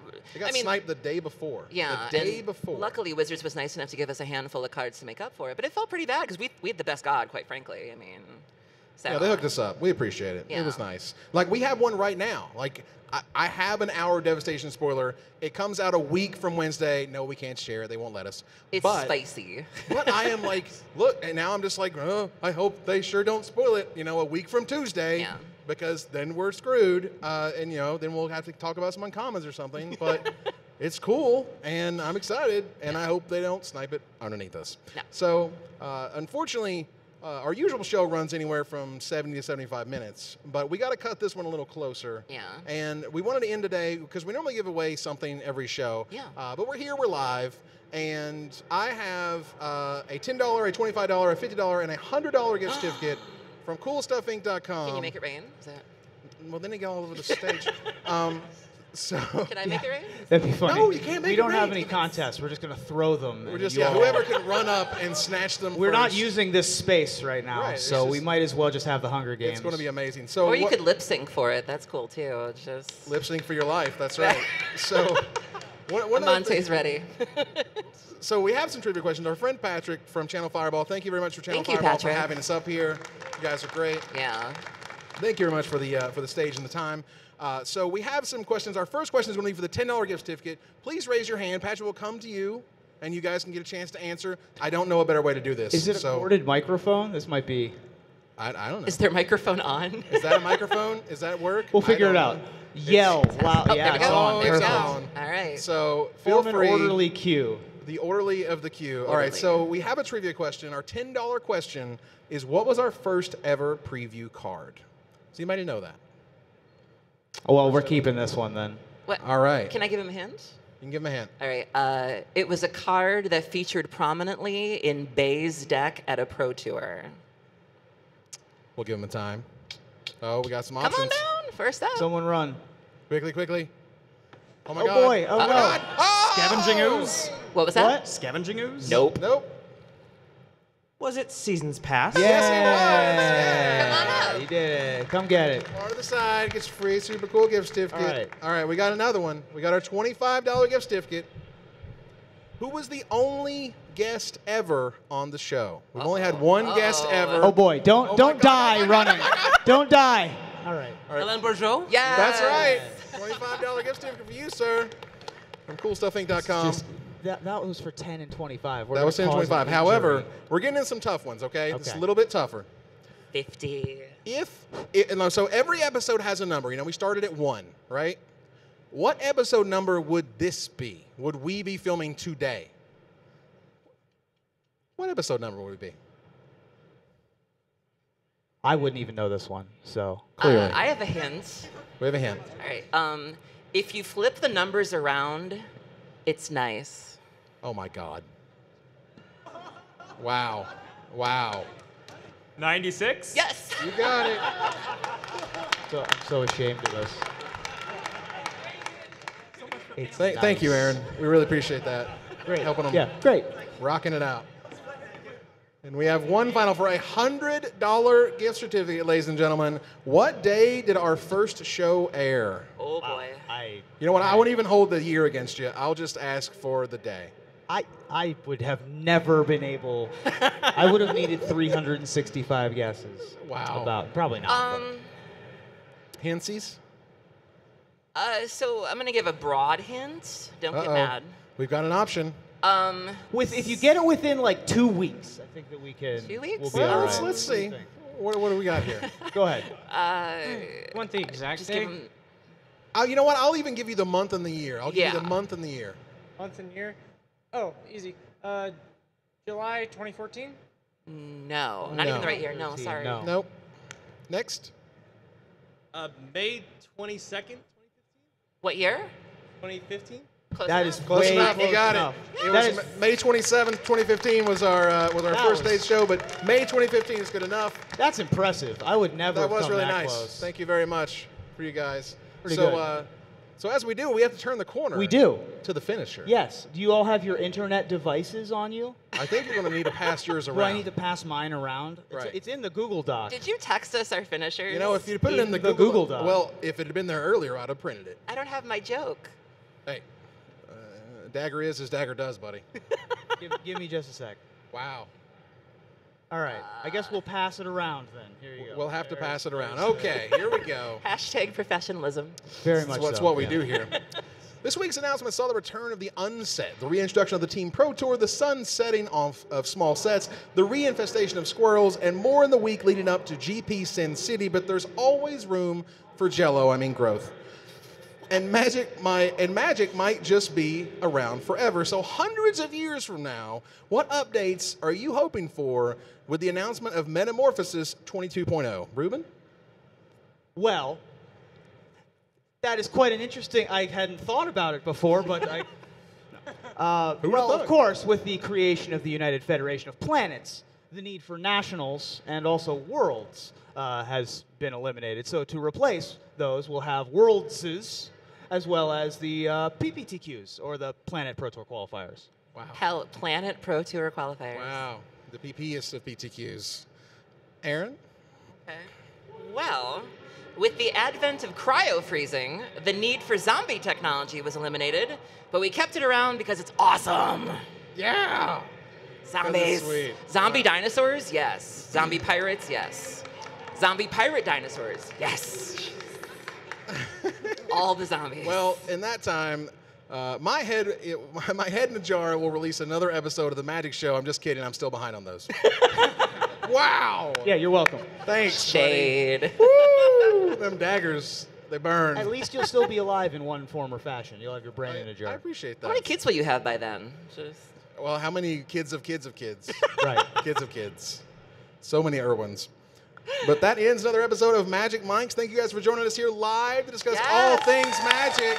sniped the day before. Yeah. The day before. Luckily, Wizards was nice enough to give us a handful of cards to make up for it, but it felt pretty bad because we had the best god, quite frankly. I mean... So. Yeah, they hooked us up. We appreciate it. Yeah. It was nice. Like, we have one right now. Like, I have an hour Devastation spoiler. It comes out a week from Wednesday. No, we can't share it. They won't let us. It's spicy. But I am like, look, and now I'm just like, I hope they sure don't spoil it, a week from Tuesday. Yeah. Because then we're screwed. And, then we'll have to talk about some uncommons or something. But it's cool, and I'm excited, and I hope they don't snipe it underneath us. No. So, unfortunately... our usual show runs anywhere from 70 to 75 minutes, but we got to cut this one a little closer. Yeah. And we wanted to end today because we normally give away something every show. Yeah. But we're here, we're live, and I have a $10, a $25, a $50, and a $100 gift certificate from CoolStuffInc.com. Can you make it rain? Is that... Well, then it got all over the stage. So can I make it rain? That'd be funny. No, you can't make it We don't rain. have any contests. We're just going to throw them. We're just whoever can run up and snatch them. We're first. not using this space right now, Right, so we might as well just have the Hunger Games. It's going to be amazing. So or you could lip sync for it. That's cool too. Just lip sync for your life. That's right. So one Monte's ready. So we have some trivia questions. Our friend Patrick from Channel Fireball. Thank you very much for Channel Thank you, Fireball for Patrick. having us up here. You guys are great. Yeah. Thank you very much for the stage and the time. So we have some questions. Our first question is going to be for the $10 gift certificate. Please raise your hand. Patrick will come to you, and you guys can get a chance to answer. I don't know a better way to do this. Is it a corded microphone? This might be... I don't know. Is their microphone on? Is that a microphone? Does that work? We'll figure it out. Yell loud. Oh, Yeah, there we it's go. on. There we Perfect. go. All right. So feel Form free. an orderly queue. The orderly of the queue. All right, so we have a trivia question. Our $10 question is, what was our first ever preview card? So you might know that. Oh, well, we're keeping this one then. What? All right. Can I give him a hint? You can give him a hint. All right. It was a card that featured prominently in Bay's deck at a Pro Tour. We'll give him a time. Oh, we got some Come options. on down. First up. Someone run. Quickly. Oh, my Oh, God. boy. Oh, no. God. Oh! Scavenging Ooze? What was that? What? Scavenging Ooze? Nope. Nope. Was it Seasons Past? Yes, he Come was. on Yeah. up. You did it. Come get it. Part of the side gets free super cool gift certificate. All right, we got another one. We got our $25 gift certificate. Who was the only guest ever on the show? We've only had one guest ever. Oh, boy. Don't God, die oh my running. Don't die. All right. Ellen Bourgeot? Yeah. That's right. $25 gift certificate for you, sir. From CoolStuffInc.com. That was for 10 and 25. That was 10 and 25. However, we're getting in some tough ones, okay? It's a little bit tougher. 50. So every episode has a number. We started at 1, right? What episode number would this be? Would we be filming today? What episode number would it be? I wouldn't even know this one, so. Clearly. I have a hint. We have a hint. All right. If you flip the numbers around, it's nice. Oh my God. Wow. Wow. 96? Yes. You got it. So I'm so ashamed of us. Thank you, Aaron. We really appreciate that. Great. Helping them. Yeah, great. Rocking it out. And we have one final for a $100 gift certificate, ladies and gentlemen. What day did our first show air? Oh boy. You know what? I won't even hold the year against you. I'll just ask for the day. I would have never been able. I would have needed 365 guesses. Wow. Probably not. Hintsies? So I'm gonna give a broad hint. Don't get mad. We've got an option. If you get it within like 2 weeks, I think that we can. 2 weeks? We'll be Well, all right. let's see. What do we got here? Go ahead. Want the exact Just day? give 'em- You know what? I'll even give you the month and the year. I'll give you the month and the year. Month and year? Oh, easy. July 2014? No, not even the right year. No, sorry. No. Nope. Next. May 22nd, What year? 2015? Close That enough. is Close way enough. close You got enough. it. It That was is- May 27th, 2015 was our first stage show, but May 2015 is good enough. That's impressive. I would never. That have was come really that nice. Close. Thank you very much for you guys. Pretty so, good. So as we do, we have to turn the corner. We do. To the finisher. Yes. Do you all have your internet devices on you? I think you're going to need to pass yours around. Do I need to pass mine around? Right. It's in the Google Doc. Did you text us our finishers? You know, if you put it in the the Google Doc. Well, if it had been there earlier, I'd have printed it. I don't have my joke. Hey, dagger is as dagger does, buddy. give me just a sec. Wow. All right. I guess we'll pass it around then. Here you go. We'll have to pass it around. Okay, here we go. Hashtag professionalism. Very much That's so. what we yeah. do here. This week's announcement saw the return of the Unset, the reintroduction of the Team Pro Tour, the sunsetting of small sets, the reinfestation of squirrels, and more in the week leading up to GP Sin City, but there's always room for growth. And magic might just be around forever. So hundreds of years from now, what updates are you hoping for with the announcement of Metamorphosis 22.0? Ruben? Well, that is quite an interesting. I hadn't thought about it before, but I. Who would've Well, thought? of course, with the creation of the United Federation of Planets, the need for nationals and also worlds has been eliminated. So to replace those, we'll have worldses as well as the PPTQs, or the Planet Pro Tour qualifiers. Wow. Hell, Planet Pro Tour qualifiers. Wow. The PPest of PTQs. Aaron? Okay. Well, with the advent of cryo-freezing, the need for zombie technology was eliminated, but we kept it around because it's awesome. Yeah. Zombies. sweet. Zombie dinosaurs? Yes. Zombie pirates? Yes. Zombie pirate dinosaurs? Yes. All the zombies. Well, in that time, my head in a jar will release another episode of the Magic Show. I'm just kidding. I'm still behind on those. Wow. Yeah, you're welcome. Thanks, Shade. buddy. Woo! Them daggers, they burn. At least you'll still be alive in one form or fashion. You'll have your brain in a I jar. appreciate How many that. kids will you have by then? Just Well, how many kids of kids of kids? Right. Kids of kids. So many Irwins. But that ends another episode of Magic Minds. Thank you guys for joining us here live to discuss all Yes. things magic.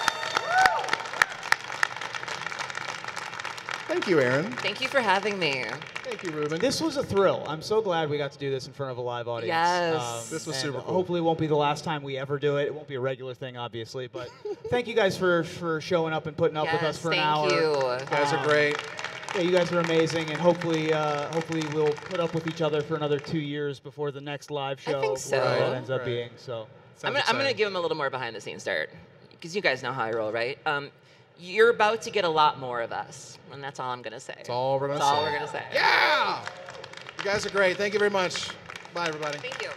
Thank you, Aaron. Thank you for having me. Thank you, Ruben. This was a thrill. I'm so glad we got to do this in front of a live audience. Yes. This was and super cool. Hopefully it won't be the last time we ever do it. It won't be a regular thing, obviously. But thank you guys for showing up and putting up with us for an hour. Thank you. You guys are great. Yeah, you guys are amazing, and hopefully we'll put up with each other for another 2 years before the next live show. think so. whatever Right, that ends up right. being. So I'm Sounds gonna exciting. give them a little more behind the scenes start, because you guys know how I roll, right? You're about to get a lot more of us, and that's all I'm gonna say. That's all we're going to That's say. all we're gonna say. Yeah! You guys are great. Thank you very much. Bye, everybody. Thank you.